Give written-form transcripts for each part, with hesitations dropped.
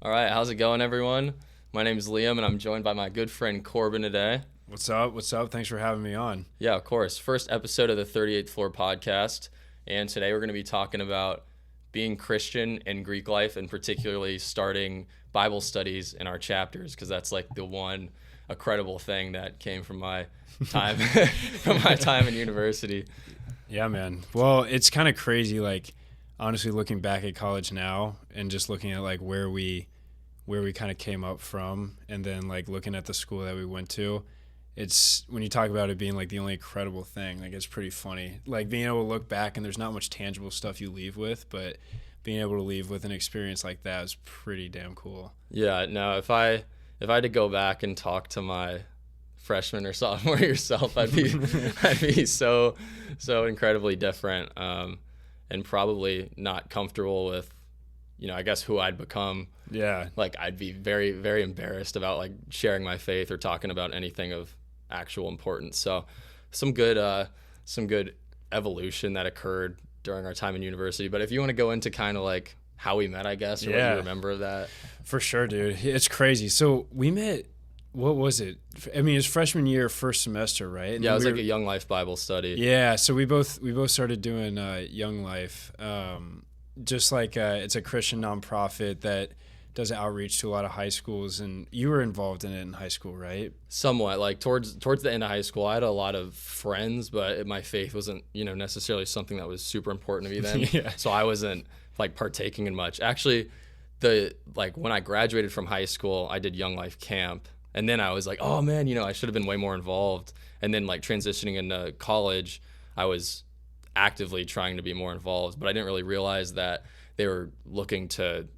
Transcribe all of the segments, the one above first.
All right, how's it going, everyone? My name is Liam, and I'm joined by my good friend Corben today. What's up? What's up? Thanks for having me on. Yeah, of course. First episode of the 38th Floor podcast, and today we're going to be talking about being Christian in Greek life, and particularly starting Bible studies in our chapters, because that's like the one incredible thing that came from my time in university. Yeah, man. Well, it's kind of crazy, like, honestly, looking back at college now and just looking at, like, where we kind of came up from, and then, like, looking at the school that we went to. It's, when you talk about it being, like, the only credible thing, like, it's pretty funny. Like, being able to look back, and there's not much tangible stuff you leave with, but being able to leave with an experience like that is pretty damn cool. Yeah, no, if I had to go back and talk to my freshman or sophomore yourself, I'd be so incredibly different, and probably not comfortable with, I guess who I'd become. Yeah. Like, I'd be very, very embarrassed about like sharing my faith or talking about anything of actual importance. So some good evolution that occurred during our time in university. But if you want to go into kind of like how we met, I guess, or what you remember of that. For sure, dude. It's crazy. So we met, what was it? I mean, it's freshman year, first semester, right? And yeah, it was like a Young Life Bible study. Yeah, so we both started doing Young Life. Just like it's a Christian nonprofit that does outreach to a lot of high schools, and you were involved in it in high school, right? Somewhat. Like towards the end of high school, I had a lot of friends, but my faith wasn't, necessarily something that was super important to me then. Yeah. So I wasn't like partaking in much. Actually, when I graduated from high school, I did Young Life Camp, and then I was like, oh man, I should have been way more involved. And then like transitioning into college, I was actively trying to be more involved, but I didn't really realize that they were looking to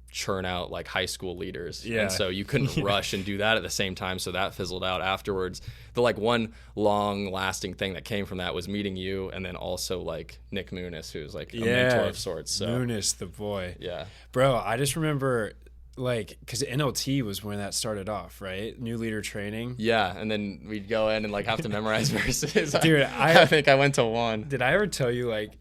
churn out like high school leaders. Yeah. And so you couldn't rush and do that at the same time. So that fizzled out afterwards. The like one long lasting thing that came from that was meeting you, and then also like Nick Muniz, who's like a mentor of sorts. So Muniz, the boy. Yeah. Bro, I just remember like, because NLT was when that started off, right? New leader training. Yeah, and then we'd go in and like have to memorize verses. Dude, I think I went to one. Did I ever tell you like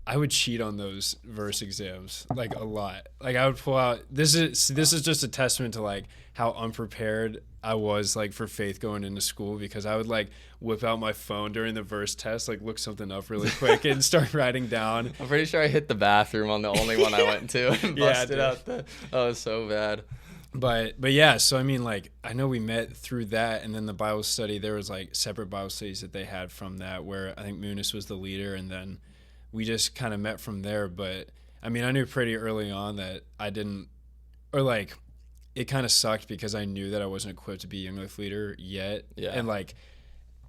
I would cheat on those verse exams like a lot. Like I would pull out, this is just a testament to like how unprepared I was like for faith going into school, because I would like whip out my phone during the verse test, like look something up really quick and start writing down. I'm pretty sure I hit the bathroom on the only one I went to and busted out that was so bad. But yeah, so I mean, like, I know we met through that, and then the Bible study, there was like separate Bible studies that they had from that, where I think Muniz was the leader, and then we just kind of met from there. But I mean, I knew pretty early on that I didn't, or like, it kind of sucked because I knew that I wasn't equipped to be a Young Life leader yet. Yeah. And like,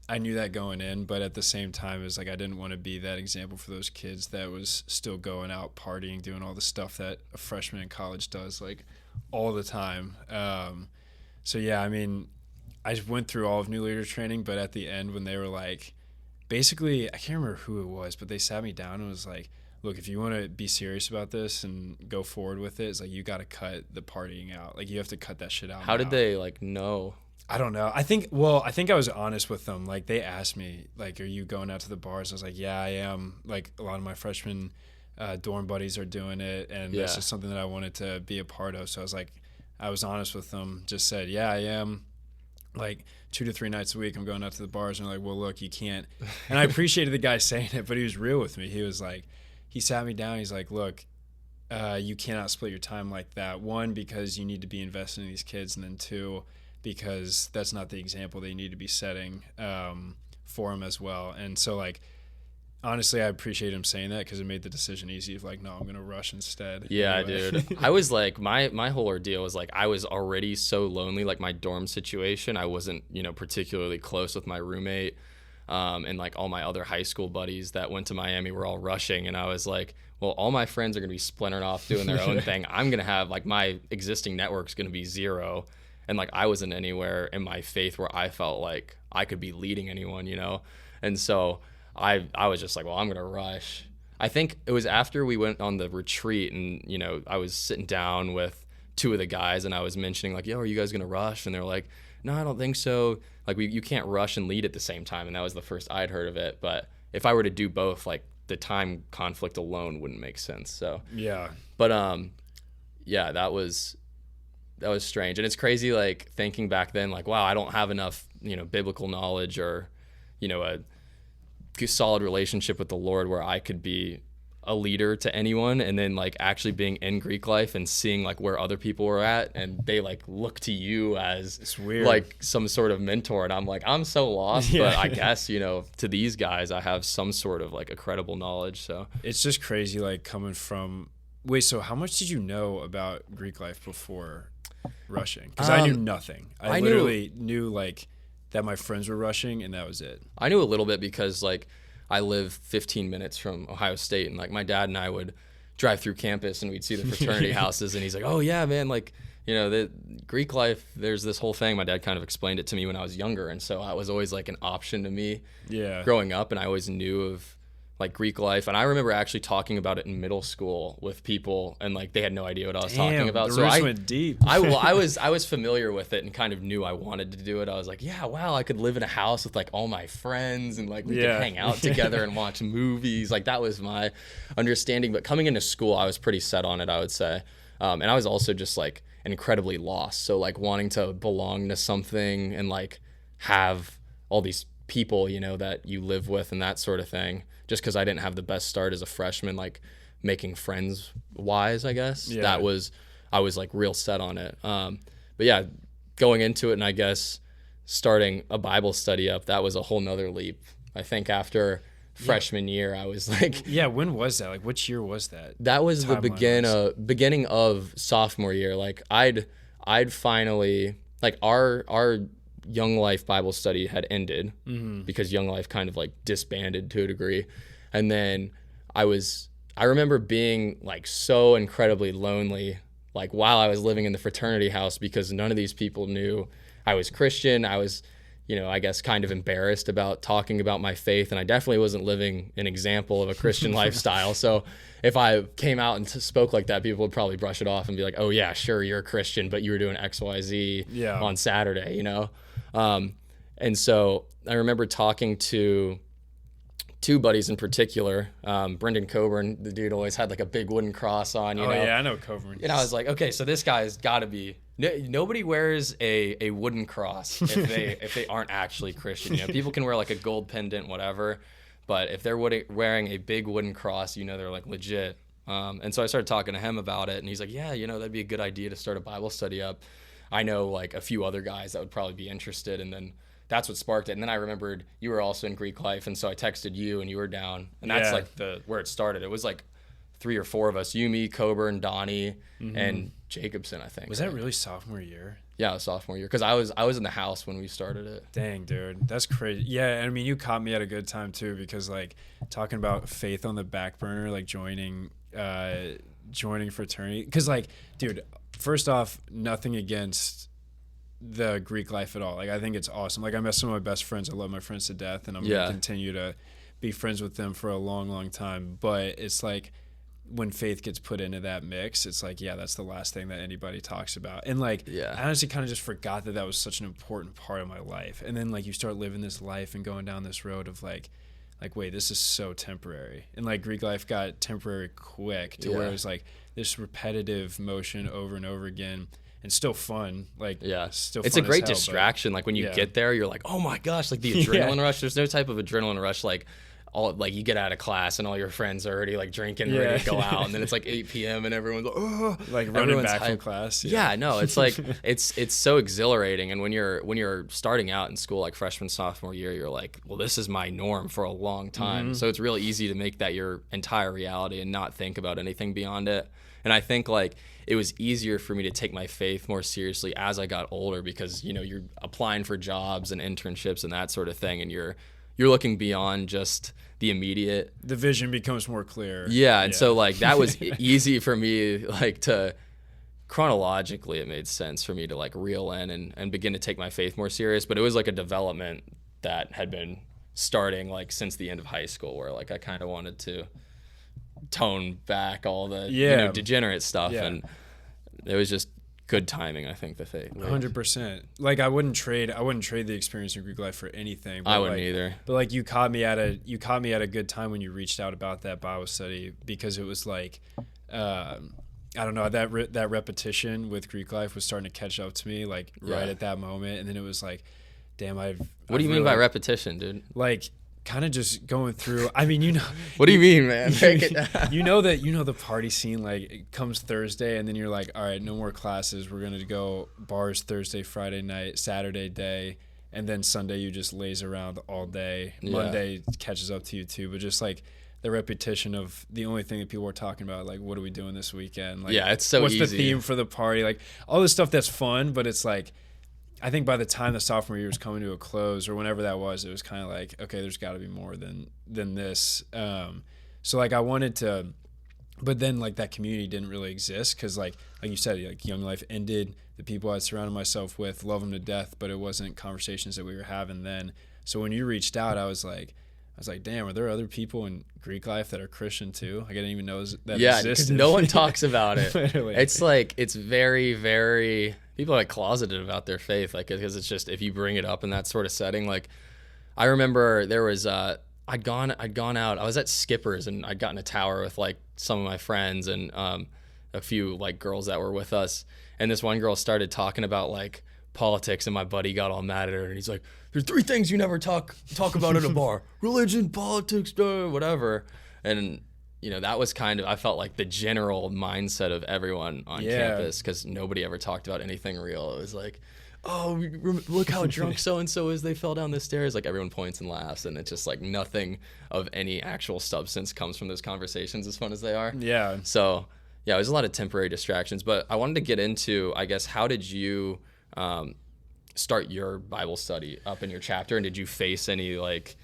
I knew that going in, but at the same time, it was like I didn't want to be that example for those kids that was still going out partying, doing all the stuff that a freshman in college does, like all the time. So yeah, I mean, I went through all of new leader training, but at the end when they were like, basically, I can't remember who it was, but they sat me down and was like, look, if you want to be serious about this and go forward with it, it's like you got to cut the partying out. Like you have to cut that shit out. How did they like know? I don't know. I think I was honest with them. Like they asked me, like, are you going out to the bars? I was like, yeah, I am. Like a lot of my freshman dorm buddies are doing it, and that's just something that I wanted to be a part of. So I was honest with them. Just said, yeah, I am. Like 2 to 3 nights a week, I'm going out to the bars, and they're like, well, look, you can't. And I appreciated the guy saying it, but he was real with me. He was like, he sat me down. He's like, look, you cannot split your time like that. One, because you need to be invested in these kids, and then two, because that's not the example they need to be setting for them as well. And so, like, honestly, I appreciate him saying that, because it made the decision easy of like, no, I'm going to rush instead. Yeah, anyway. Dude. I was like, my whole ordeal was like, I was already so lonely, like my dorm situation. I wasn't, particularly close with my roommate. And like all my other high school buddies that went to Miami were all rushing. And I was like, well, all my friends are going to be splintering off doing their own thing. I'm going to have like my existing network's going to be zero. And like, I wasn't anywhere in my faith where I felt like I could be leading anyone, And so I was just like, well, I'm going to rush. I think it was after we went on the retreat, and, I was sitting down with 2 of the guys, and I was mentioning like, yo, are you guys going to rush? And they're like, no, I don't think so. Like you can't rush and lead at the same time. And that was the first I'd heard of it. But if I were to do both, like the time conflict alone wouldn't make sense. So yeah. But yeah, that was strange. And it's crazy, like, thinking back then, like, wow, I don't have enough, biblical knowledge or, a solid relationship with the Lord where I could be a leader to anyone. And then, like, actually being in Greek life and seeing, like, where other people were at, and they, like, look to you as it's weird, like some sort of mentor. And I'm like, I'm so lost, yeah. but I guess, to these guys, I have some sort of, like, a credible knowledge. So it's just crazy, like, coming from, wait, so how much did you know about Greek life before rushing? Because I knew nothing. I literally knew, like, that my friends were rushing, and that was it. I knew a little bit because, like, I live 15 minutes from Ohio State, and, like, my dad and I would drive through campus and we'd see the fraternity houses, and he's like, oh yeah, man, like, the Greek life, there's this whole thing. My dad kind of explained it to me when I was younger, and so it was always, like, an option to me growing up, and I always knew of, like, Greek life. And I remember actually talking about it in middle school with people, and, like, they had no idea what I was talking about. So I went deep. I was familiar with it and kind of knew I wanted to do it. I was like, yeah, wow, I could live in a house with, like, all my friends, and, like, we could hang out together and watch movies. Like, that was my understanding. But coming into school, I was pretty set on it, I would say. And I was also just, like, incredibly lost. So, like, wanting to belong to something and, like, have all these people, that you live with and that sort of thing. Just because I didn't have the best start as a freshman, like, making friends wise, I guess. Yeah. I was, like, real set on it. But yeah, going into it, and I guess starting a Bible study up, that was a whole nother leap. I think after freshman year, I was like, yeah, when was that? Like, which year was that? That was the beginning of sophomore year. Like, I'd finally, like, our Young Life Bible study had ended because Young Life kind of, like, disbanded to a degree. And then I remember being, like, so incredibly lonely, like, while I was living in the fraternity house, because none of these people knew I was Christian. I was, I guess, kind of embarrassed about talking about my faith, and I definitely wasn't living an example of a Christian lifestyle. So if I came out and spoke like that, people would probably brush it off and be like, oh yeah, sure, you're a Christian, but you were doing XYZ on Saturday, And so I remember talking to two buddies in particular, Brendan Coburn, the dude always had, like, a big wooden cross on, Oh yeah, I know Coburn. And I was like, okay, so this guy's got to be, nobody wears a wooden cross if they aren't actually Christian. People can wear, like, a gold pendant, whatever, but if they're wearing a big wooden cross, they're, like, legit. And so I started talking to him about it, and he's like, yeah, that'd be a good idea to start a Bible study up. I know, like, a few other guys that would probably be interested, and then that's what sparked it. And then I remembered you were also in Greek life, and so I texted you, and you were down, and that's like where it started. It was like 3 or 4 of us: you, me, Coburn, Donnie, and Jacobson, I think. Was that really sophomore year? Yeah, sophomore year, because I was in the house when we started it. Dang, dude, that's crazy. Yeah, I mean, you caught me at a good time too, because, like, talking about faith on the back burner, like joining fraternity, because, like, dude, first off, nothing against the Greek life at all. Like, I think it's awesome. Like, I met some of my best friends. I love my friends to death, and I'm gonna continue to be friends with them for a long, long time. But it's like, when faith gets put into that mix, it's like, yeah, that's the last thing that anybody talks about. And, like, I honestly kind of just forgot that was such an important part of my life. And then, like, you start living this life and going down this road of, like, wait, this is so temporary. And, like, Greek life got temporary quick to where it was, like, this repetitive motion over and over again. And still fun, like, still fun. It's a great distraction. Like, when you get there, you're like, oh my gosh, like, the adrenaline rush. There's no type of adrenaline rush like you get out of class and all your friends are already, like, drinking, ready to go out, and then it's like 8 p.m. and everyone's like, oh, like, running back from class. No, it's like it's so exhilarating. And when you're starting out in school, like freshman, sophomore year, you're like, well, this is my norm for a long time. So it's really easy to make that your entire reality and not think about anything beyond it. And I think, like, it was easier for me to take my faith more seriously as I got older, because, you're applying for jobs and internships and that sort of thing, and you're looking beyond just the immediate. The vision becomes more clear. Yeah, and so, like, that was easy for me, like, to chronologically, it made sense for me to, like, reel in and begin to take my faith more serious. But it was, like, a development that had been starting, like, since the end of high school, where, like, I kind of wanted to tone back all the degenerate stuff, and it was just good timing, I think, that they 100%. Like I wouldn't trade the experience in Greek life for anything. But I wouldn't like, either. But like you caught me at a good time when you reached out about that Bible study, because it was like, I don't know, that repetition with Greek life was starting to catch up to me, like right at that moment. And then it was like, damn, What do you mean by repetition, dude? Like kind of just going through. I mean, you know. What do you mean, man? you know the party scene. Like it comes Thursday, and then you're like, all right, no more classes. We're gonna go bars Thursday, Friday night, Saturday day, and then Sunday you just laze around all day. Yeah. Monday catches up to you too, but just like the repetition of the only thing that people are talking about, like, what are we doing this weekend? Like, yeah, it's so what's easy. the theme for the party? Like all this stuff that's fun, but it's like, I think by the time the sophomore year was coming to a close, or whenever that was, it was kind of like, okay, there's got to be more than this. So like I wanted to, but then like that community didn't really exist, because like you said, like Young Life ended. The people I surrounded myself with, love them to death, but it wasn't conversations that we were having then. So when you reached out, I was like, damn, are there other people in Greek life that are Christian too? Like, I didn't even know that existed. Because no one talks about it. Literally. It's like, it's very, very, people are like closeted about their faith, like, because it's just, if you bring it up in that sort of setting, like, I remember there was, I'd gone out, I was at Skipper's, and I'd gotten a tower with like some of my friends and a few like girls that were with us, and this one girl started talking about like politics, and my buddy got all mad at her, and he's like, there's 3 things you never talk about at a bar: religion, politics, whatever. And you know, that was kind of, I felt like the general mindset of everyone on campus, because nobody ever talked about anything real. It was like, oh, look how drunk so and so is, they fell down the stairs. Like, everyone points and laughs, and it's just like nothing of any actual substance comes from those conversations, as fun as they are. Yeah. So yeah, it was a lot of temporary distractions. But I wanted to get into, I guess, how did you start your Bible study up in your chapter, and did you face any like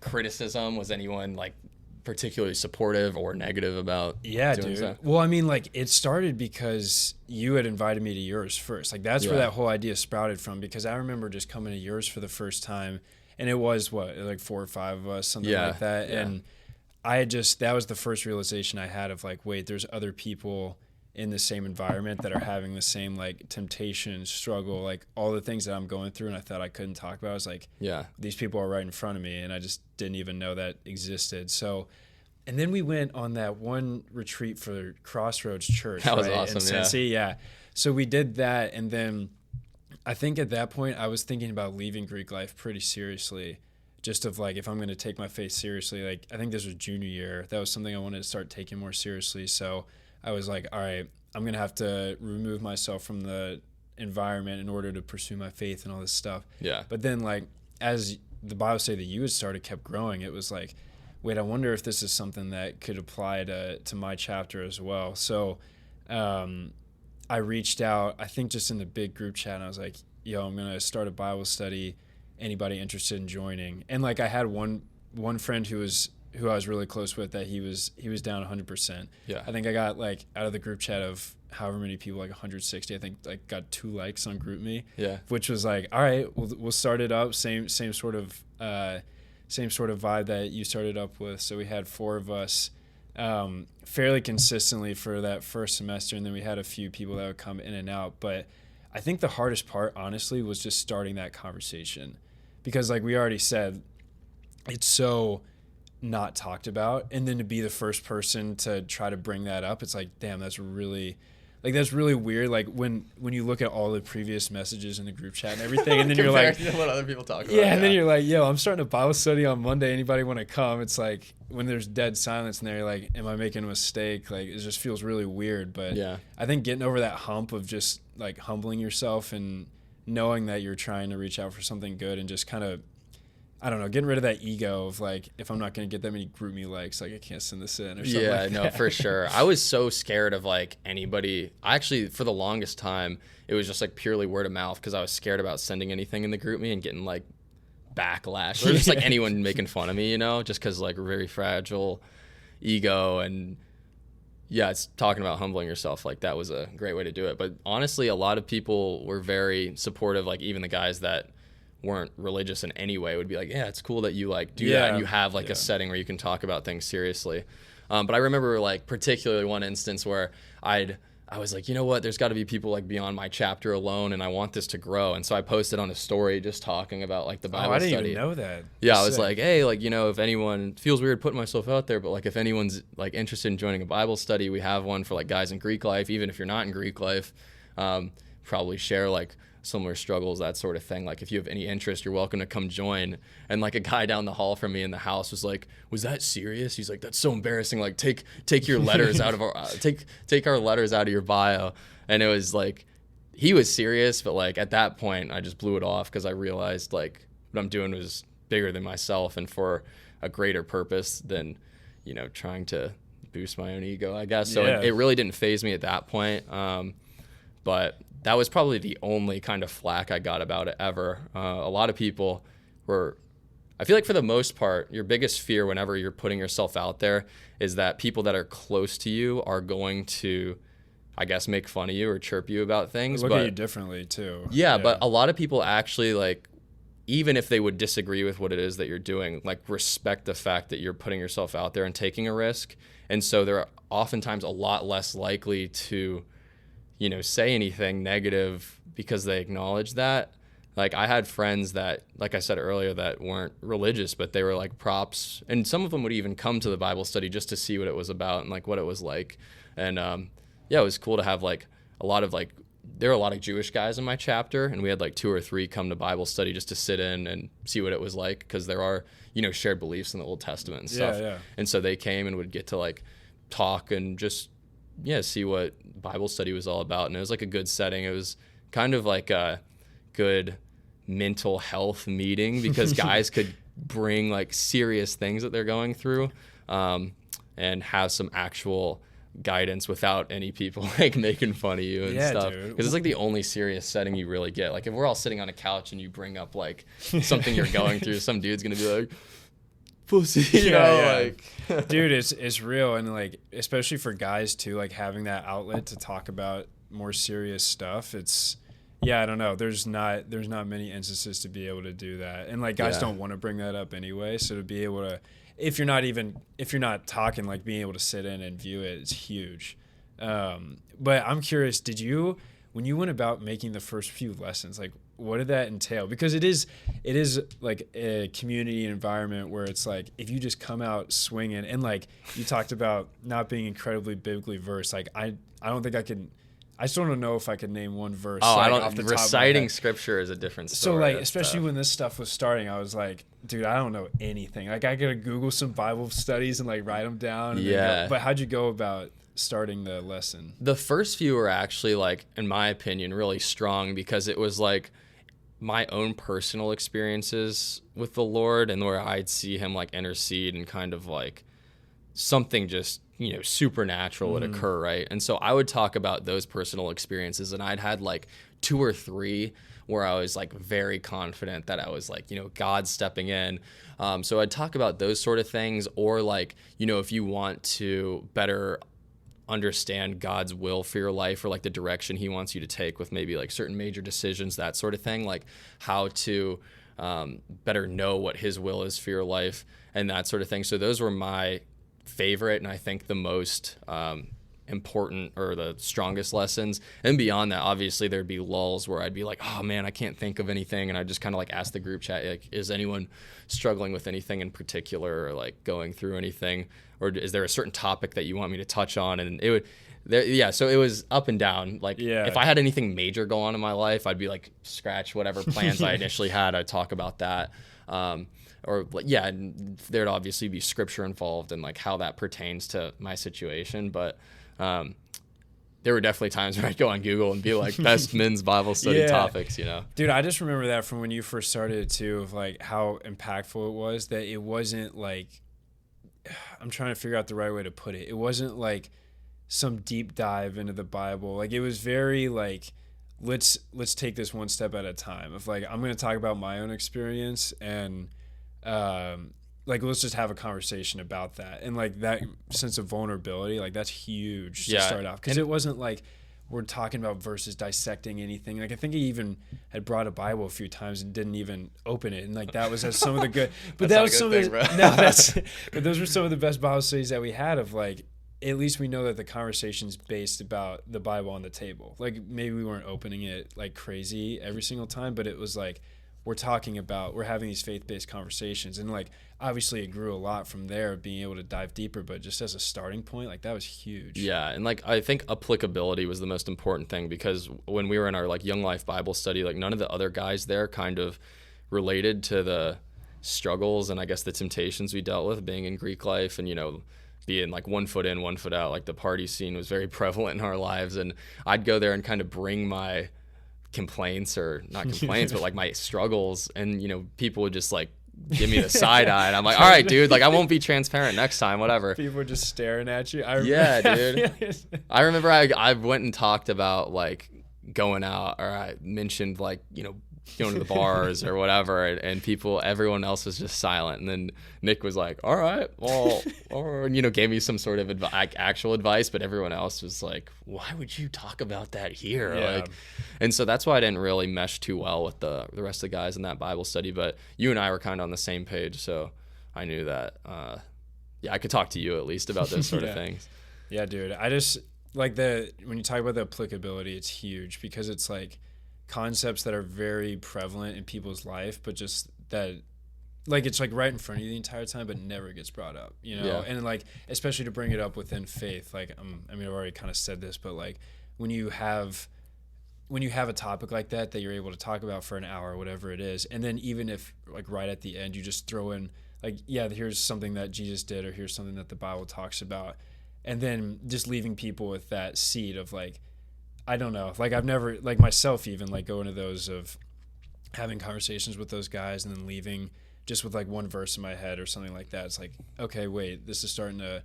criticism? Was anyone like particularly supportive or negative about doing so? Well, I mean, like, it started because you had invited me to yours first. Like, that's where that whole idea sprouted from, because I remember just coming to yours for the first time, and it was like 4 or 5 of us, something like that. And that was the first realization I had of like, wait, there's other people in the same environment that are having the same like temptation, struggle, like all the things that I'm going through, and I thought I couldn't talk about. I was like, these people are right in front of me, and I just didn't even know that existed. So, and then we went on that one retreat for Crossroads Church. That was awesome. In Cincy, yeah. So we did that, and then I think at that point I was thinking about leaving Greek life pretty seriously, just of like, if I'm going to take my faith seriously. Like, I think this was junior year. That was something I wanted to start taking more seriously. So I was like, all right, I'm going to have to remove myself from the environment in order to pursue my faith and all this stuff. Yeah. But then, like, as the Bible study that you had started kept growing, it was like, wait, I wonder if this is something that could apply to my chapter as well. So I reached out, I think just in the big group chat, and I was like, yo, I'm going to start a Bible study. Anybody interested in joining? And like, I had one friend who I was really close with, that he was down 100%. Yeah. I think I got like, out of the group chat of however many people, like 160, I think, like got 2 likes on GroupMe. Yeah. Which was like, all right, we'll start it up. Same sort of vibe that you started up with. So we had 4 of us fairly consistently for that first semester, and then we had a few people that would come in and out. But I think the hardest part, honestly, was just starting that conversation, because like we already said, it's so not talked about, and then to be the first person to try to bring that up, it's like, damn, that's really weird. Like when you look at all the previous messages in the group chat and everything, and then you're like, what other people talk about. Yeah, and then you're like, yo, I'm starting a Bible study on Monday. Anybody want to come? It's like, when there's dead silence in there, you're like, am I making a mistake? Like, it just feels really weird. But I think getting over that hump of just like humbling yourself and knowing that you're trying to reach out for something good, and just kind of, I don't know, getting rid of that ego of like, if I'm not going to get that many GroupMe likes, like I can't send this in or something. Yeah, like no, that. for sure. I was so scared of like anybody. I actually, for the longest time, it was just like purely word of mouth, because I was scared about sending anything in the GroupMe and getting like backlash, or just like anyone making fun of me, you know, just because like very fragile ego. And yeah, it's talking about humbling yourself. Like, that was a great way to do it. But honestly, a lot of people were very supportive. Like, even the guys that weren't religious in any way would be like, yeah, it's cool that you like do that, and you have like a setting where you can talk about things seriously. But I remember like particularly one instance where I I was like, you know what, there's got to be people like beyond my chapter alone, and I want this to grow. And so I posted on a story just talking about like the Bible I study. didn't even know that. Yeah, I was like, hey, like, you know, if anyone feels weird putting myself out there, but like if anyone's like interested in joining a Bible study, we have one for like guys in Greek life. Even if you're not in Greek life, probably share like similar struggles, that sort of thing. Like if you have any interest, you're welcome to come join. And like a guy down the hall from me in the house was like, was that serious? He's like, that's so embarrassing. Like take your letters out of our take our letters out of your bio. And it was like, he was serious, but like at that point I just blew it off because I realized like what I'm doing was bigger than myself and for a greater purpose than, you know, trying to boost my own ego, I guess. So it really didn't faze me at that point. But that was probably the only kind of flack I got about it ever. A lot of people were, I feel like for the most part, your biggest fear whenever you're putting yourself out there is that people that are close to you are going to, I guess, make fun of you or chirp you about things. Look at you differently too. Yeah, but a lot of people actually, like, even if they would disagree with what it is that you're doing, like, respect the fact that you're putting yourself out there and taking a risk. And so they're oftentimes a lot less likely to, you know, say anything negative because they acknowledge that. Like I had friends that, like I said earlier, that weren't religious, but they were like props. And some of them would even come to the Bible study just to see what it was about and like what it was like. And yeah, it was cool to have like a lot of like, there were a lot of Jewish guys in my chapter, and we had like 2 or 3 come to Bible study just to sit in and see what it was like, because there are, you know, shared beliefs in the Old Testament and stuff. Yeah. And so they came and would get to like talk and just, see what Bible study was all about. And it was like a good setting. It was kind of like a good mental health meeting because guys could bring like serious things that they're going through and have some actual guidance without any people like making fun of you and stuff. Because it's like the only serious setting you really get. Like if we're all sitting on a couch and you bring up like something you're going through, some dude's going to be like, pussy, you know, like dude, it's real. And like especially for guys too, like having that outlet to talk about more serious stuff, it's I don't know, there's not many instances to be able to do that. And like guys don't want to bring that up anyway, so to be able to, if you're not talking, like being able to sit in and view it is huge. But I'm curious, when you went about making the first few lessons, like what did that entail? Because it is like a community environment where it's like if you just come out swinging, and like you talked about not being incredibly biblically versed, like I don't think I can. I still don't know if I could name one verse. Oh, like, I don't. Off the Reciting scripture is a different story. So like, especially when this stuff was starting, I was like, dude, I don't know anything. Like I gotta Google some Bible studies and like write them down. And but how'd you go about starting the lesson? The first few were actually, like, in my opinion, really strong because it was like my own personal experiences with the Lord and where I'd see him like intercede and kind of like something just, supernatural would occur, right? And so I would talk about those personal experiences, and I'd had like 2 or 3 where I was like very confident that I was like, God stepping in. So I'd talk about those sort of things, or like, if you want to better understand God's will for your life, or like the direction he wants you to take with maybe like certain major decisions, that sort of thing, like how to better know what his will is for your life and that sort of thing. So those were my favorite, and I think the most important or the strongest lessons. And beyond that, obviously there'd be lulls where I'd be like, oh man, I can't think of anything, and I just kind of like ask the group chat, like, is anyone struggling with anything in particular, or like going through anything, or is there a certain topic that you want me to touch on? And it would so it was up and down. Like if I had anything major go on in my life, I'd be like, scratch whatever plans I initially had, I'd talk about that. Or and there'd obviously be scripture involved and like how that pertains to my situation. But there were definitely times where I'd go on Google and be like, best men's Bible study topics, Dude, I just remember that from when you first started it too, of like how impactful it was, that it wasn't like, I'm trying to figure out the right way to put it. It wasn't like some deep dive into the Bible. Like it was very like, let's take this one step at a time. Of like, I'm going to talk about my own experience, and like let's just have a conversation about that. And like that sense of vulnerability, like that's huge to start off, because it wasn't like we're talking about verses, dissecting anything. Like I think he even had brought a Bible a few times and didn't even open it, and like that was some of the good. But that was some of the, but those were some of the best Bible studies that we had. Of like, at least we know that the conversation's based about the Bible on the table. Like maybe we weren't opening it like crazy every single time, but it was like we're having these faith-based conversations, and like obviously it grew a lot from there, being able to dive deeper, but just as a starting point, like that was huge. Yeah, and like I think applicability was the most important thing, because when we were in our like Young Life Bible study, like none of the other guys there kind of related to the struggles and I guess the temptations we dealt with being in Greek life, and being like 1 foot in, 1 foot out. Like the party scene was very prevalent in our lives, and I'd go there and kind of bring my complaints, or not complaints, but like my struggles, and people would just like give me the side eye, and I'm like, all right, dude, like I won't be transparent next time, whatever. People were just staring at you. Yeah, dude. I remember I went and talked about like going out, or I mentioned like going to the bars or whatever, and everyone else was just silent, and then Nick was like, all right, well, or gave me some sort of actual advice, but everyone else was like, why would you talk about that here? Yeah. Like, and so that's why I didn't really mesh too well with the rest of the guys in that Bible study, but you and I were kind of on the same page, so I knew that I could talk to you at least about those sort of things. Yeah, dude, I just like when you talk about the applicability, it's huge, because it's like concepts that are very prevalent in people's life, but just that like it's like right in front of you the entire time, but never gets brought up, Yeah. And like especially to bring it up within faith, like I mean I've already kind of said this, but like when you have a topic like that you're able to talk about for an hour or whatever it is, and then even if like right at the end you just throw in like, yeah, here's something that Jesus did, or here's something that the Bible talks about, and then just leaving people with that seed of like, I don't know, like I've never, like myself even, like go into those of having conversations with those guys and then leaving just with like one verse in my head or something like that. It's like, okay, wait, this is starting to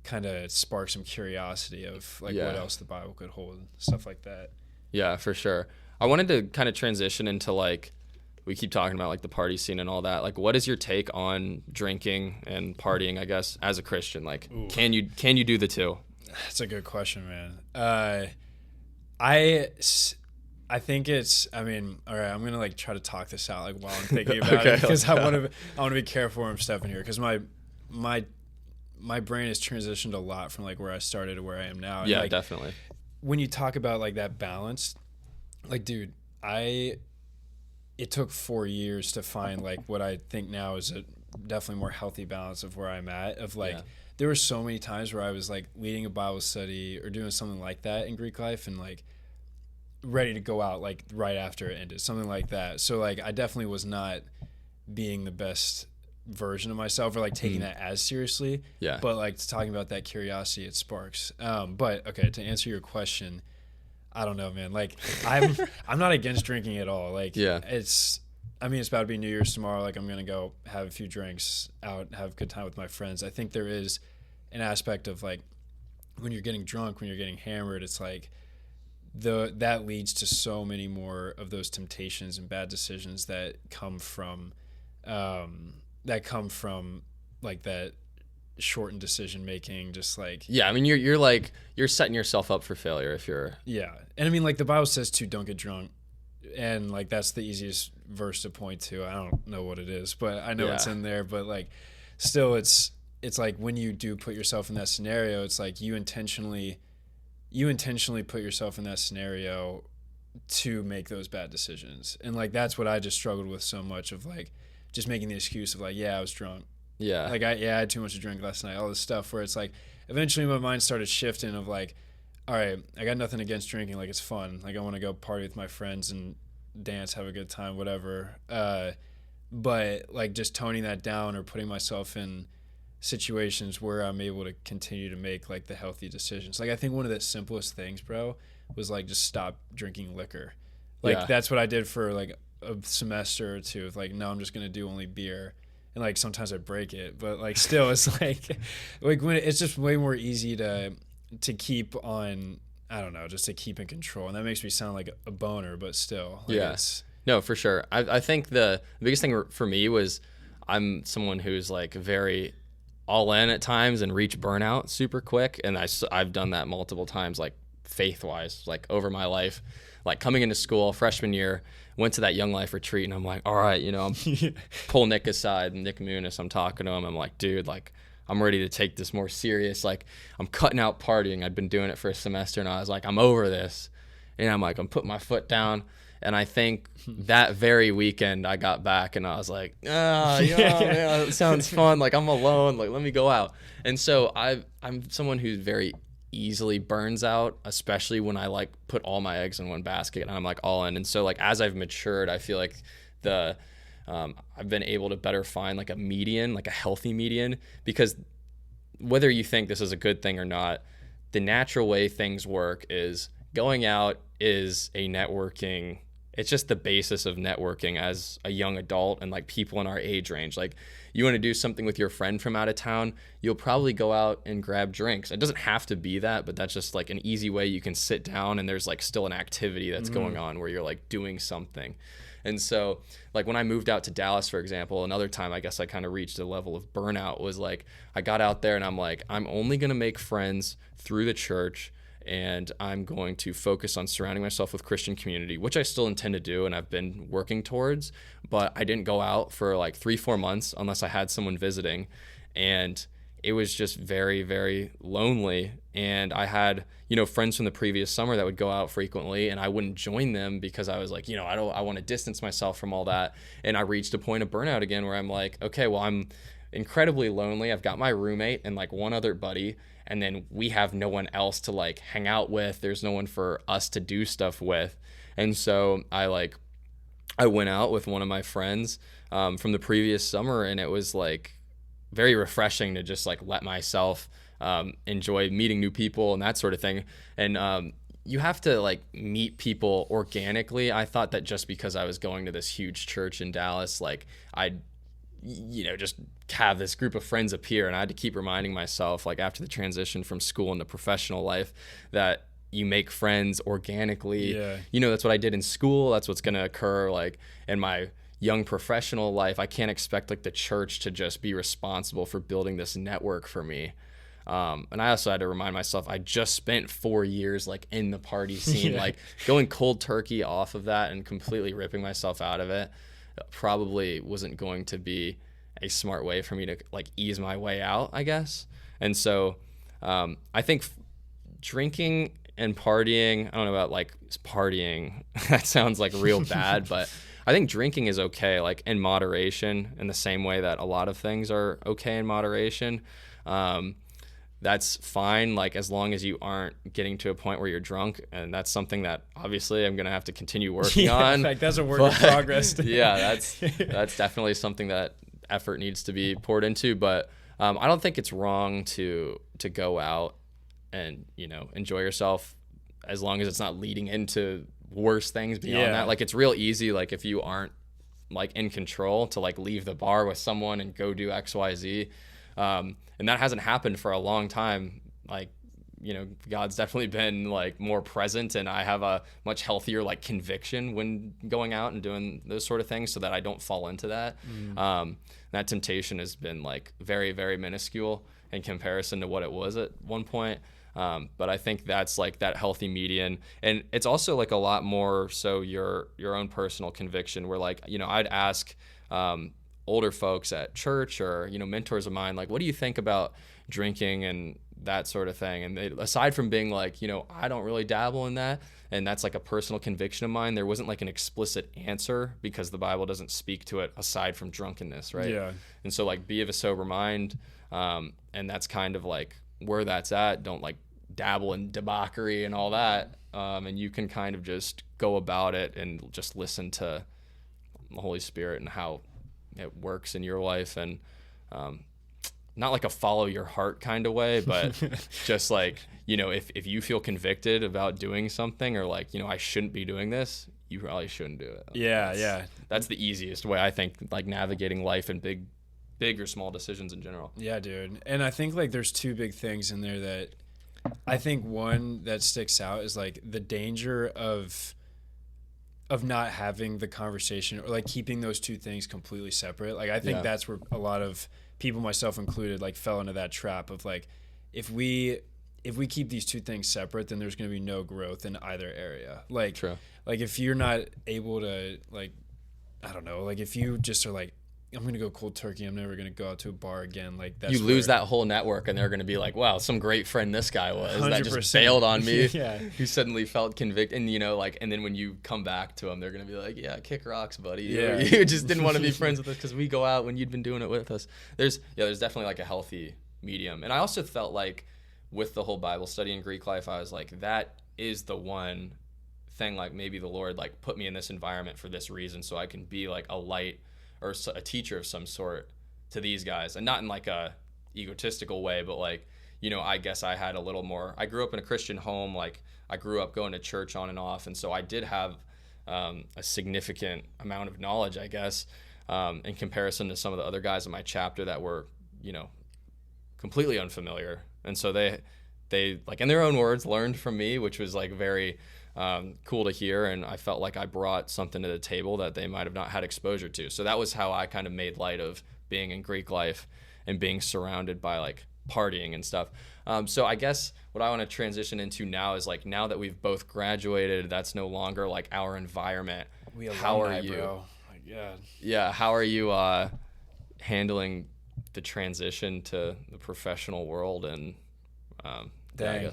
kind of spark some curiosity of like what else the Bible could hold, stuff like that. Yeah, for sure. I wanted to kind of transition into like, we keep talking about like the party scene and all that. Like, what is your take on drinking and partying, I guess, as a Christian? Like, ooh, can you do the two? That's a good question, man. I think it's, I mean, all right, I'm going to like try to talk this out like while I'm thinking about it, because I want to be careful where I'm stepping here, because my brain has transitioned a lot from like where I started to where I am now. And yeah, like, definitely. When you talk about like that balance, like, dude, it took 4 years to find like what I think now is a definitely more healthy balance of where I'm at, of like, there were so many times where I was like leading a Bible study or doing something like that in Greek life and like ready to go out like right after it ended, something like that. So like I definitely was not being the best version of myself, or like taking that as seriously. Yeah. But like talking about that curiosity it sparks. But okay, to answer your question, I don't know, man. Like I'm not against drinking at all. Like it's about to be New Year's tomorrow. Like I'm gonna go have a few drinks out, have a good time with my friends. I think there is an aspect of like when you're getting drunk, when you're getting hammered, it's like that leads to so many more of those temptations and bad decisions that come from like that shortened decision making. Just like, yeah, I mean you're setting yourself up for failure if you're and I mean like the Bible says too, don't get drunk. And like that's the easiest verse to point to. I don't know what it is, but I know it's in there. But like, still, it's like when you do put yourself in that scenario, it's like you intentionally put yourself in that scenario to make those bad decisions. And like that's what I just struggled with so much, of like just making the excuse of like, yeah, I was drunk. Yeah. Like I had too much to drink last night. All this stuff where it's like eventually my mind started shifting of like, all right, I got nothing against drinking. Like, it's fun. Like, I want to go party with my friends and dance, have a good time, whatever. But, like, just toning that down or putting myself in situations where I'm able to continue to make, like, the healthy decisions. Like, I think one of the simplest things, bro, was, like, just stop drinking liquor. Like, that's what I did for, like, a semester or two. Like, no, I'm just going to do only beer. And, like, sometimes I break it. But, like, still, it's, like when it's just way more easy to keep on, I don't know, just to keep in control. And that makes me sound like a boner, but still. Like No, for sure. I think the biggest thing for me was I'm someone who's like very all in at times and reach burnout super quick. And I've done that multiple times, like faith-wise, like over my life. Like coming into school, freshman year, went to that Young Life retreat, and I'm like, all right, I'm pull Nick aside, Nick Muniz, I'm talking to him. I'm like, dude, like, I'm ready to take this more serious. Like, I'm cutting out partying. I'd been doing it for a semester, and I was like, I'm over this. And I'm like, I'm putting my foot down. And I think that very weekend I got back and I was like, yeah, it sounds fun. Like, I'm alone. Like, let me go out. And so I'm someone who very easily burns out, especially when I like put all my eggs in one basket and I'm like all in. And so like, as I've matured, I feel like I've been able to better find like a median, like a healthy median, because whether you think this is a good thing or not, the natural way things work is going out is a networking. It's just the basis of networking as a young adult and like people in our age range. Like, you want to do something with your friend from out of town, you'll probably go out and grab drinks. It doesn't have to be that, but that's just like an easy way you can sit down and there's like still an activity that's going on where you're like doing something. And so like when I moved out to Dallas, for example, another time I guess I kind of reached a level of burnout was like, I got out there and I'm like, I'm only going to make friends through the church, and I'm going to focus on surrounding myself with Christian community, which I still intend to do and I've been working towards. But I didn't go out for like 3-4 months unless I had someone visiting. And it was just very, very lonely. And I had, friends from the previous summer that would go out frequently, and I wouldn't join them because I was like, I want to distance myself from all that. And I reached a point of burnout again where I'm like, okay, well, I'm incredibly lonely. I've got my roommate and like one other buddy, and then we have no one else to like hang out with. There's no one for us to do stuff with. And so I went out with one of my friends from the previous summer, and it was like very refreshing to just like let myself enjoy meeting new people and that sort of thing. And you have to like meet people organically. I thought that just because I was going to this huge church in Dallas, like I'd just have this group of friends appear. And I had to keep reminding myself, like after the transition from school into professional life, that you make friends organically. Yeah. That's what I did in school. That's what's going to occur like in my young professional life. I can't expect like the church to just be responsible for building this network for me. And I also had to remind myself, I just spent 4 years like in the party scene, like going cold turkey off of that and completely ripping myself out of it probably wasn't going to be a smart way for me to like ease my way out, I guess. And so I think drinking and partying, I don't know about like partying, that sounds like real bad, but I think drinking is okay, like in moderation, in the same way that a lot of things are okay in moderation. That's fine, like as long as you aren't getting to a point where you're drunk, and that's something that obviously I'm gonna have to continue working on. Like that's a work in progress. Yeah, that's definitely something that effort needs to be poured into. But I don't think it's wrong to go out and enjoy yourself, as long as it's not leading into worse things beyond that. Like, it's real easy, like if you aren't like in control, to like leave the bar with someone and go do XYZ. And that hasn't happened for a long time. Like, God's definitely been like more present, and I have a much healthier like conviction when going out and doing those sort of things, so that I don't fall into that. That temptation has been like very, very minuscule in comparison to what it was at one point. But I think that's like that healthy median. And it's also like a lot more so your own personal conviction, where like, I'd ask older folks at church or, mentors of mine, like, what do you think about drinking and that sort of thing? And they, aside from being like, I don't really dabble in that, and that's like a personal conviction of mine, there wasn't like an explicit answer, because the Bible doesn't speak to it aside from drunkenness, right? Yeah. And so like, be of a sober mind, and that's kind of like where that's at. Don't like dabble in debauchery and all that, and you can kind of just go about it and just listen to the Holy Spirit and how it works in your life. And not like a follow your heart kind of way, but just like, if you feel convicted about doing something, or like, I shouldn't be doing this, you probably shouldn't do it. Yeah. That's the easiest way, I think, like navigating life and big or small decisions in general. Yeah, dude. And I think like there's two big things in there that I think one that sticks out is like the danger of not having the conversation, or like keeping those two things completely separate. Like, I think that's where a lot of people, myself included, like fell into that trap of like, if we keep these two things separate, then there's going to be no growth in either area. Like, True. Like if you're not able to, like, I don't know, like if you just are like, I'm gonna go cold turkey. I'm never gonna go out to a bar again. Like that's you lose that whole network, and they're gonna be like, "Wow, some great friend this guy was 100%. that just bailed on me." Yeah. Who suddenly felt convicted, and you know, like, and then when you come back to them, they're gonna be like, "Yeah, kick rocks, buddy. Yeah. You just didn't want to be friends with us because we go out when you'd been doing it with us." There's definitely like a healthy medium, and I also felt like with the whole Bible study and Greek life, I was like, that is the one thing. Like maybe the Lord like put me in this environment for this reason, so I can be like a light or a teacher of some sort to these guys, and not in like a egotistical way, but like, you know, I guess I had a little more, I grew up in a Christian home. Like I grew up going to church on and off. And so I did have a significant amount of knowledge, I guess, in comparison to some of the other guys in my chapter that were, you know, completely unfamiliar. And so they like in their own words learned from me, which was like very cool to hear, and I felt like I brought something to the table that they might have not had exposure to. So that was how I kind of made light of being in Greek life and being surrounded by like partying and stuff. So I guess what I want to transition into now is like, now that we've both graduated, that's no longer like our environment. How are you? Bro. My God. Yeah, how are you handling the transition to the professional world? And Dang.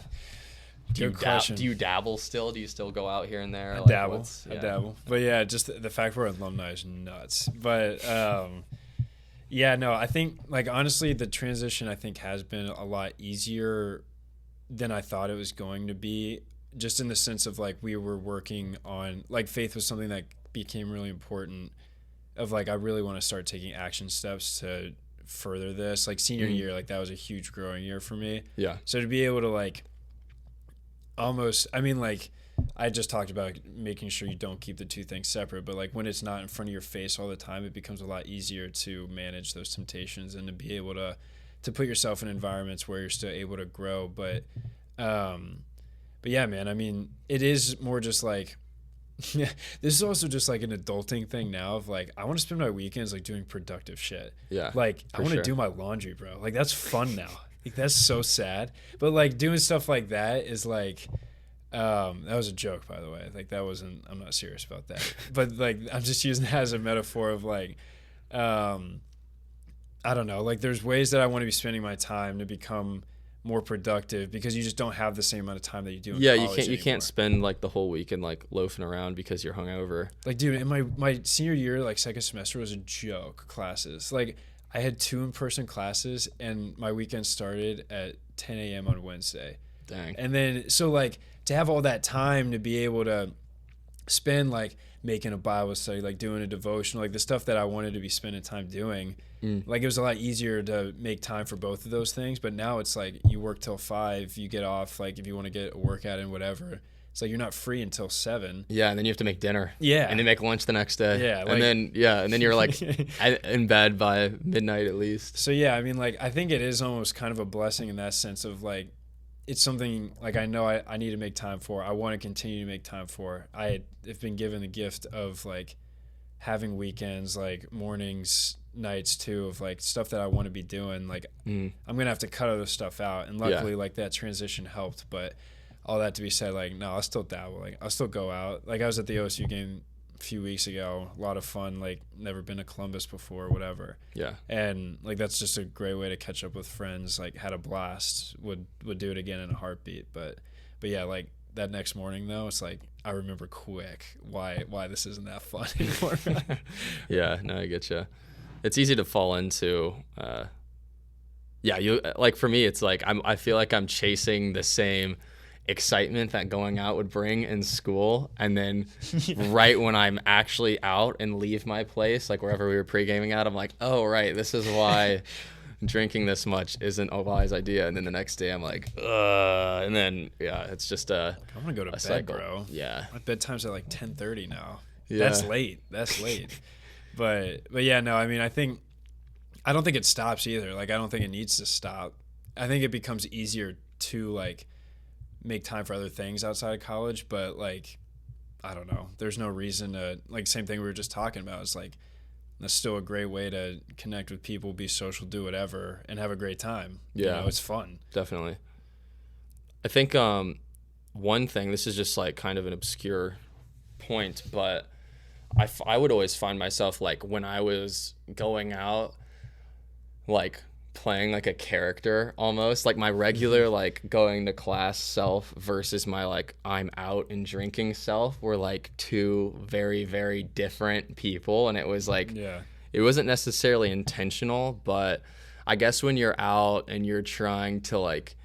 Do you dabble still? Do you still go out here and there? I like, dabble. I dabble. But yeah, just the fact we're alumni is nuts. But yeah, no, I think like honestly the transition I think has been a lot easier than I thought it was going to be, just in the sense of like we were working on like faith was something that became really important, of like I really want to start taking action steps to further this. Like senior year, like that was a huge growing year for me. Yeah. So to be able to like almost, I mean, like I just talked about making sure you don't keep the two things separate, but like when it's not in front of your face all the time, it becomes a lot easier to manage those temptations and to be able to put yourself in environments where you're still able to grow. But yeah, man, I mean, it is more just like, yeah, this is also just like an adulting thing now of like, I want to spend my weekends like doing productive shit. Yeah. Like I want to do my laundry, bro. Like that's fun now. Like that's so sad. But like doing stuff like that is like, that was a joke, by the way. Like that wasn't, I'm not serious about that. But like, I'm just using that as a metaphor of like, I don't know, like there's ways that I want to be spending my time to become more productive, because you just don't have the same amount of time that you do in college you can't spend like the whole weekend like loafing around because you're hungover. Like dude, in my senior year, like second semester was a joke. Classes, like I had 2 in-person classes and my weekend started at 10 a.m. on Wednesday. Dang. And then so like to have all that time to be able to spend like making a Bible study, like doing a devotional, like the stuff that I wanted to be spending time doing, like it was a lot easier to make time for both of those things. But now it's like you work till 5, you get off, like if you want to get a workout in, whatever, it's like you're not free until 7. Yeah, and then you have to make dinner. Yeah. And then make lunch the next day. Yeah. Like, and then you're like in bed by midnight at least. So yeah, I mean, like I think it is almost kind of a blessing in that sense of like, it's something like I know I need to make time for. I want to continue to make time for. I have been given the gift of like having weekends, like mornings, nights too, of like stuff that I want to be doing. Like I'm gonna have to cut other stuff out, and luckily like that transition helped. But all that to be said, like no, I'll still dabble. Like I'll still go out. Like I was at the OSU game a few weeks ago, a lot of fun. Like never been to Columbus before, whatever. Yeah. And like that's just a great way to catch up with friends. Like had a blast. Would do it again in a heartbeat. But yeah, like that next morning though, it's like I remember quick why this isn't that fun anymore. Yeah, no, I get you. It's easy to fall into. You like for me, it's like I feel like I'm chasing the same excitement that going out would bring in school, and then right when I'm actually out and leave my place, like wherever we were pre-gaming at, I'm like, oh right, this is why drinking this much isn't a wise idea. And then the next day I'm like, and then it's just I'm gonna go to bed, cycle. bro. Yeah, my bedtime's at like 10:30 now. Yeah. That's late. But yeah, no, I mean I don't think it stops either. Like I don't think it needs to stop. I think it becomes easier to like make time for other things outside of college, but like I don't know, there's no reason to, like same thing we were just talking about, it's like that's still a great way to connect with people, be social, do whatever, and have a great time. Yeah, you know, it's fun. Definitely. I think one thing, this is just like kind of an obscure point, but I would always find myself like when I was going out, like playing like a character almost, like my regular like going to class self versus my like I'm out and drinking self were like two very, very different people. And it was like, Yeah. it wasn't necessarily intentional, but I guess when you're out and you're trying to like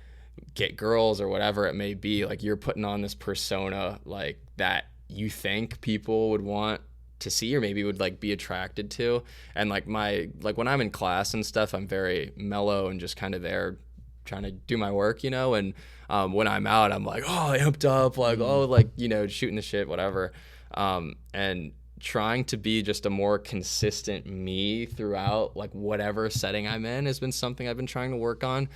get girls or whatever it may be, like you're putting on this persona like that you think people would want to see or maybe would like be attracted to. And like when I'm in class and stuff, I'm very mellow and just kind of there trying to do my work, you know. And when I'm out, I'm like, oh, amped up, like, oh, like, you know, shooting the shit, whatever. And trying to be just a more consistent me throughout like whatever setting I'm in has been something I've been trying to work on.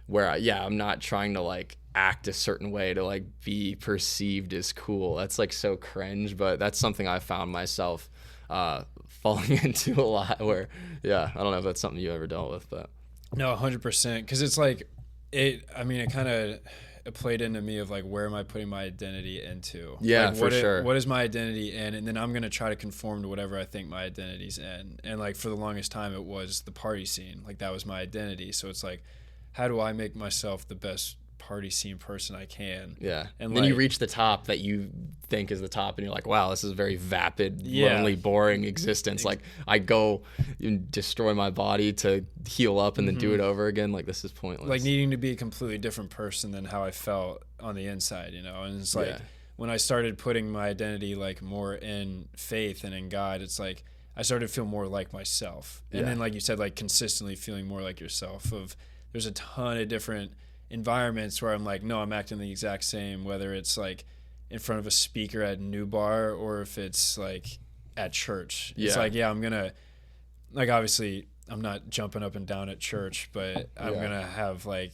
Where I'm not trying to like act a certain way to like be perceived as cool. That's like so cringe, but that's something I found myself falling into a lot where, I don't know if that's something you ever dealt with, but. No, 100%. Because it's like, it kind of played into me of like, where am I putting my identity into? Yeah, like, for sure. What is my identity in? And then I'm going to try to conform to whatever I think my identity's in. And like for the longest time, it was the party scene. Like that was my identity. So it's like, how do I make myself the best party scene person I can? Yeah. And then like, you reach the top that you think is the top and you're like, wow, this is a very vapid, lonely, boring existence. Like I go and destroy my body to heal up and then do it over again. Like this is pointless. Like needing to be a completely different person than how I felt on the inside, you know? And it's like when I started putting my identity like more in faith and in God, it's like I started to feel more like myself. And then like you said, like consistently feeling more like yourself. There's a ton of different environments where I'm like, no, I'm acting the exact same, whether it's like in front of a speaker at a new bar or if it's like at church. It's like, I'm going to, like, obviously I'm not jumping up and down at church, but I'm going to have like,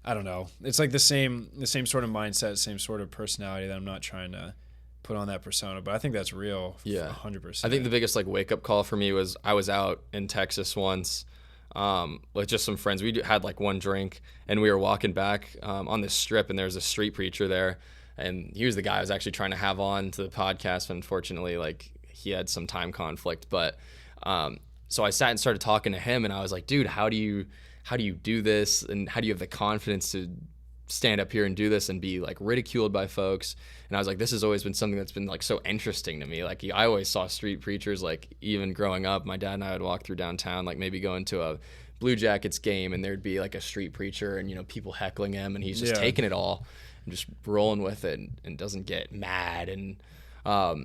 I don't know. It's like the same sort of mindset, same sort of personality that I'm not trying to put on that persona, but I think that's real. 100%. I think the biggest like wake up call for me was I was out in Texas once with just some friends. We had like one drink and we were walking back on this strip and there was a street preacher there and he was the guy I was actually trying to have on to the podcast. Unfortunately, like he had some time conflict, but so I sat and started talking to him and I was like, dude, how do you do this and how do you have the confidence to stand up here and do this and be like ridiculed by folks? And I was like, this has always been something that's been like so interesting to me. Like I always saw street preachers, like even growing up, my dad and I would walk through downtown, like maybe going to a Blue Jackets game and there'd be like a street preacher and, you know, people heckling him and he's just taking it all and just rolling with it and doesn't get mad. And I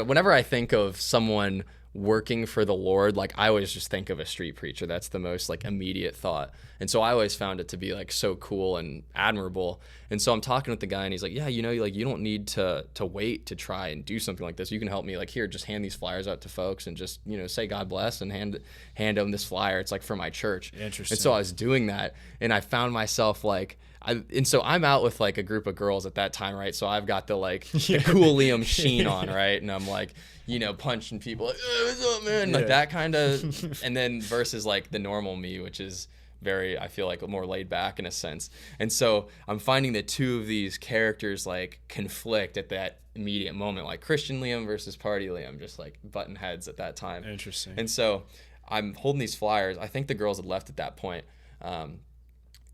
whenever I think of someone working for the Lord, like I always just think of a street preacher. That's the most like immediate thought. And so I always found it to be like so cool and admirable. And so I'm talking with the guy and he's like, yeah, you know, like you don't need to wait to try and do something like this. You can help me, like, here, just hand these flyers out to folks and just, you know, say God bless and hand them this flyer. It's like for my church. Interesting. And so I was doing that and I found myself like, and so I'm out with like a group of girls at that time, right? So I've got the like the cool Liam Sheen on, right? And I'm like, you know, punching people like, what's up, man? Like that kind of, and then versus like the normal me, which is very, I feel like more laid back in a sense. And so I'm finding that two of these characters like conflict at that immediate moment, like Christian Liam versus Party Liam, just like button heads at that time. Interesting. And so I'm holding these flyers. I think the girls had left at that point.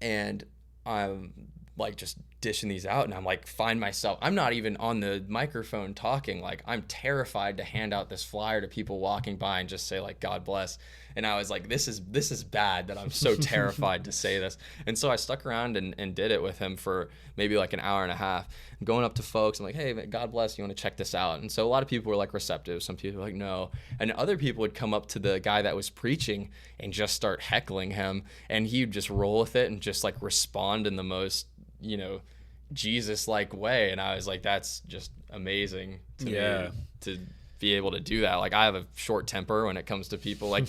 And I'm like just dishing these out and I'm like find myself, I'm not even on the microphone talking, like I'm terrified to hand out this flyer to people walking by and just say like God bless. And I was like, this is bad that I'm so terrified to say this. And so I stuck around and did it with him for maybe like an hour and a half. I'm going up to folks, I'm like, hey, God bless, you want to check this out? And so a lot of people were like receptive. Some people were like, no. And other people would come up to the guy that was preaching and just start heckling him. And he'd just roll with it and just like respond in the most, you know, Jesus-like way. And I was like, that's just amazing to me to be able to do that. Like I have a short temper when it comes to people like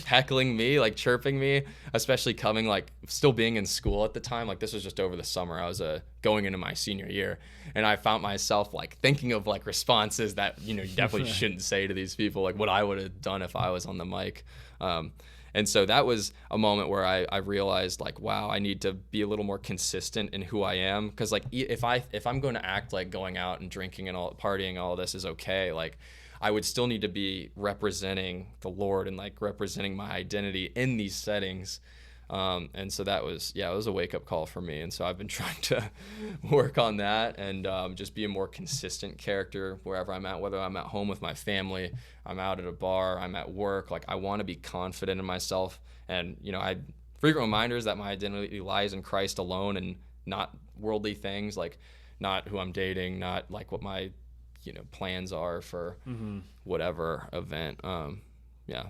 heckling me, like chirping me, especially coming like still being in school at the time. Like this was just over the summer. I was going into my senior year and I found myself like thinking of like responses that, you know, you definitely shouldn't say to these people, like what I would have done if I was on the mic. And so that was a moment where I realized like, wow, I need to be a little more consistent in who I am. Because like if I'm going to act like going out and drinking and all partying, all this is okay, like I would still need to be representing the Lord and like representing my identity in these settings. And so that was, it was a wake up call for me. And so I've been trying to work on that and just be a more consistent character wherever I'm at, whether I'm at home with my family, I'm out at a bar, I'm at work. Like I want to be confident in myself. And, I frequent reminders that my identity lies in Christ alone and not worldly things, like not who I'm dating, not like what my, plans are for whatever event.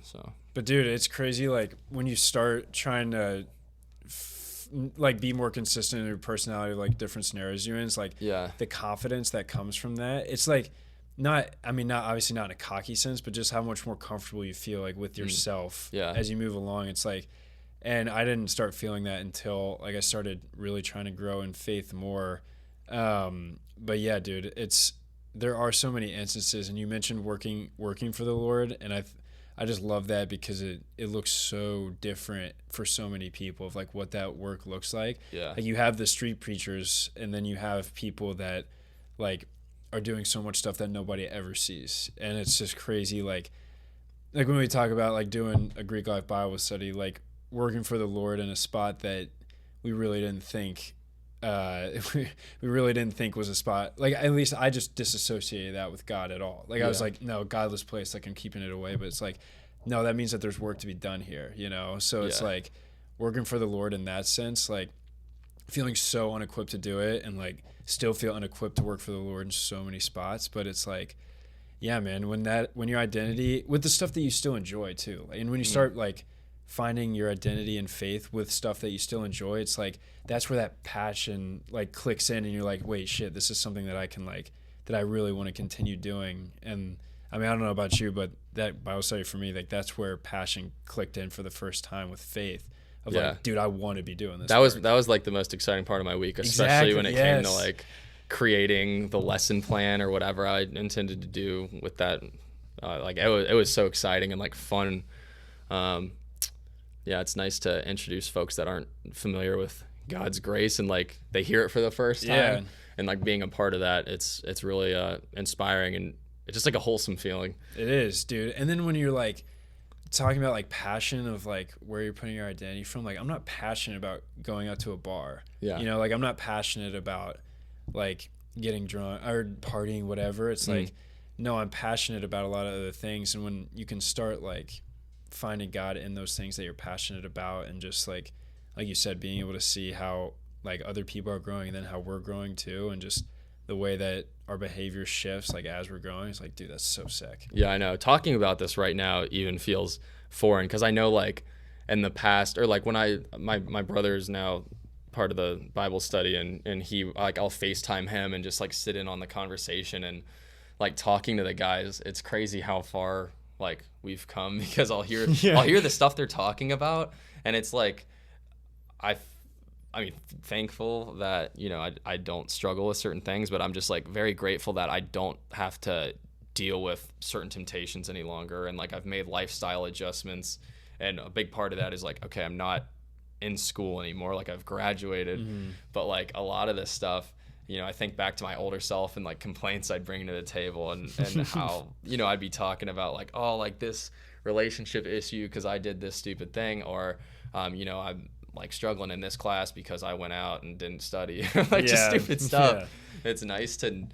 So. But dude, it's crazy. Like when you start trying to like be more consistent in your personality, like different scenarios you're in, it's like the confidence that comes from that. It's like not obviously not in a cocky sense, but just how much more comfortable you feel like with yourself as you move along. It's like, and I didn't start feeling that until like I started really trying to grow in faith more. But yeah, dude, there are so many instances, and you mentioned working for the Lord, and I just love that because it looks so different for so many people of like what that work looks like. Yeah. Like you have the street preachers, and then you have people that like are doing so much stuff that nobody ever sees. And it's just crazy. Like when we talk about like doing a Greek life Bible study, like working for the Lord in a spot that we really didn't think we really didn't think was a spot, like at least I just disassociated that with God at all. Like I was like, no, godless place, like I'm keeping it away. But it's like, no, that means that there's work to be done here, so it's like working for the Lord in that sense, like feeling so unequipped to do it and like still feel unequipped to work for the Lord in so many spots. But it's like, yeah, man, when your identity with the stuff that you still enjoy too, and when you start like finding your identity and faith with stuff that you still enjoy, it's like that's where that passion like clicks in and you're like, wait, shit, this is something that I can like, that I really want to continue doing. And I mean, I don't know about you, but that Bible study for me, like that's where passion clicked in for the first time with faith of like, dude, I want to be doing this. That was like the most exciting part of my week, especially when it came to like creating the lesson plan or whatever I intended to do with that. Like it was so exciting and like fun. It's nice to introduce folks that aren't familiar with God's grace and like they hear it for the first time and like being a part of that, it's really inspiring and it's just like a wholesome feeling. It is, dude. And then when you're like talking about like passion of like where you're putting your identity from, like I'm not passionate about going out to a bar. Like I'm not passionate about like getting drunk or partying, whatever. It's like, no, I'm passionate about a lot of other things. And when you can start like finding God in those things that you're passionate about and just like you said, being able to see how like other people are growing and then how we're growing too, and just the way that our behavior shifts like as we're growing, it's like, dude, that's so sick. Yeah, I know. Talking about this right now even feels foreign because I know like in the past or like when my brother is now part of the Bible study and he like I'll FaceTime him and just like sit in on the conversation and like talking to the guys. It's crazy how far like we've come because I'll hear the stuff they're talking about and it's like I mean thankful that I don't struggle with certain things, but I'm just like very grateful that I don't have to deal with certain temptations any longer, and like I've made lifestyle adjustments, and a big part of that is like, okay, I'm not in school anymore, like I've graduated, but like a lot of this stuff, I think back to my older self and like complaints I'd bring to the table and how, I'd be talking about like, oh, like this relationship issue because I did this stupid thing, or, I'm like struggling in this class because I went out and didn't study, like just stupid stuff. Yeah. It's nice to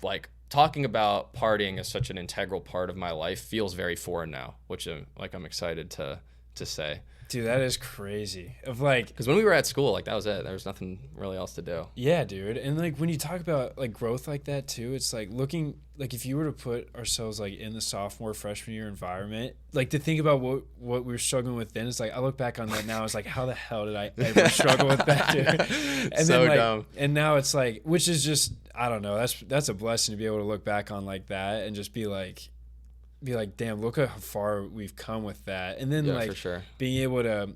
like talking about partying as such an integral part of my life feels very foreign now, which I'm excited to say. Dude, that is crazy. Of like, because when we were at school, like that was it. There was nothing really else to do. Yeah, dude. And like when you talk about like growth like that too, it's like looking like if you were to put ourselves like in the sophomore freshman year environment, like to think about what we were struggling with then, it's like I look back on that now, it's like how the hell did I ever struggle with that, dude? And so then like, dumb. And now it's like, which is just, I don't know, that's a blessing to be able to look back on like that and just be like, damn, look at how far we've come with that. And then like for sure. Being able to,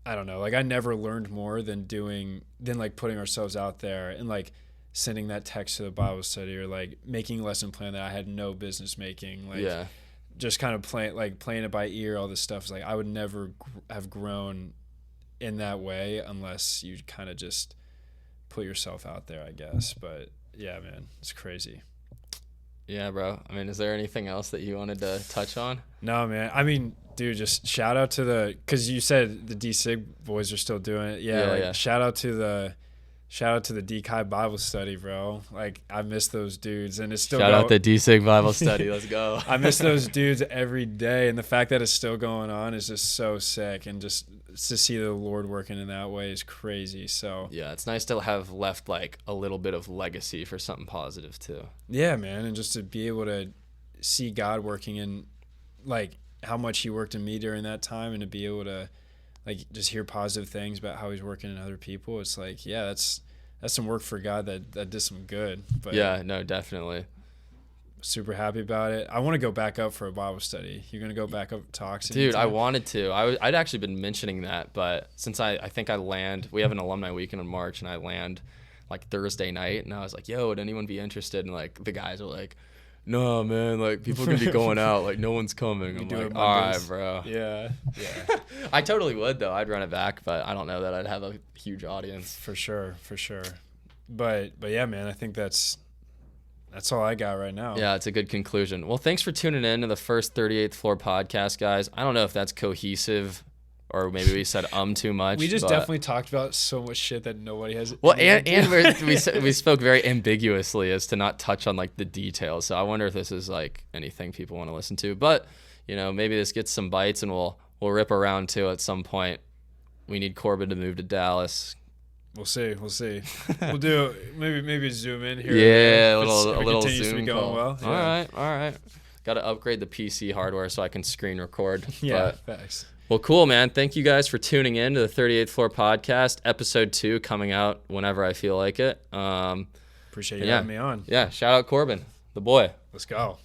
I don't know, like I never learned more than like putting ourselves out there and like sending that text to the Bible study or like making a lesson plan that I had no business making. Like just kind of playing it by ear, all this stuff is like, I would never have grown in that way unless you kind of just put yourself out there, I guess. But yeah, man, it's crazy. Yeah, bro. I mean, is there anything else that you wanted to touch on? No, man. I mean, dude, just shout out to because you said the D-Sig boys are still doing it. Yeah, shout out to the D-Chi Bible study, bro. Like, I miss those dudes, and it's still shout out the D-Sig Bible study. Let's go. I miss those dudes every day, and the fact that it's still going on is just so sick, and just to see the Lord working in that way is crazy. So yeah, it's nice to have left like a little bit of legacy for something positive too. Yeah, man, and just to be able to see God working in, like, how much He worked in me during that time, and to be able to like just hear positive things about how He's working in other people. It's like, yeah, that's some work for God that did some good. But yeah, no, definitely. Super happy about it. I want to go back up for a Bible study. You're gonna go back up talks? Dude, I wanted to. I'd actually been mentioning that, but since I think I land, we have an alumni weekend in March, and I land like Thursday night, and I was like, yo, would anyone be interested? And like the guys are like, no, man, like people can be going out, like no one's coming. I'm like, all right, bro. Yeah. I totally would though. I'd run it back, but I don't know that I'd have a huge audience. For sure. But yeah, man, I think that's all I got right now. Yeah, it's a good conclusion. Well, thanks for tuning in to the first 38th Floor podcast, guys. I don't know if that's cohesive, or maybe we said too much. We just definitely talked about so much shit that nobody has. Well, and we spoke very ambiguously as to not touch on like the details. So I wonder if this is like anything people want to listen to. But maybe this gets some bites, and we'll rip around to at some point. We need Corben to move to Dallas. We'll see. We'll do maybe zoom in here. Yeah, a little Zoom going call. Well. Yeah. All right. Got to upgrade the PC hardware so I can screen record. Yeah, thanks. Well, cool, man. Thank you guys for tuning in to the 38th Floor podcast, episode 2, coming out whenever I feel like it. Appreciate you having me on. Yeah, shout out Corben, the boy. Let's go.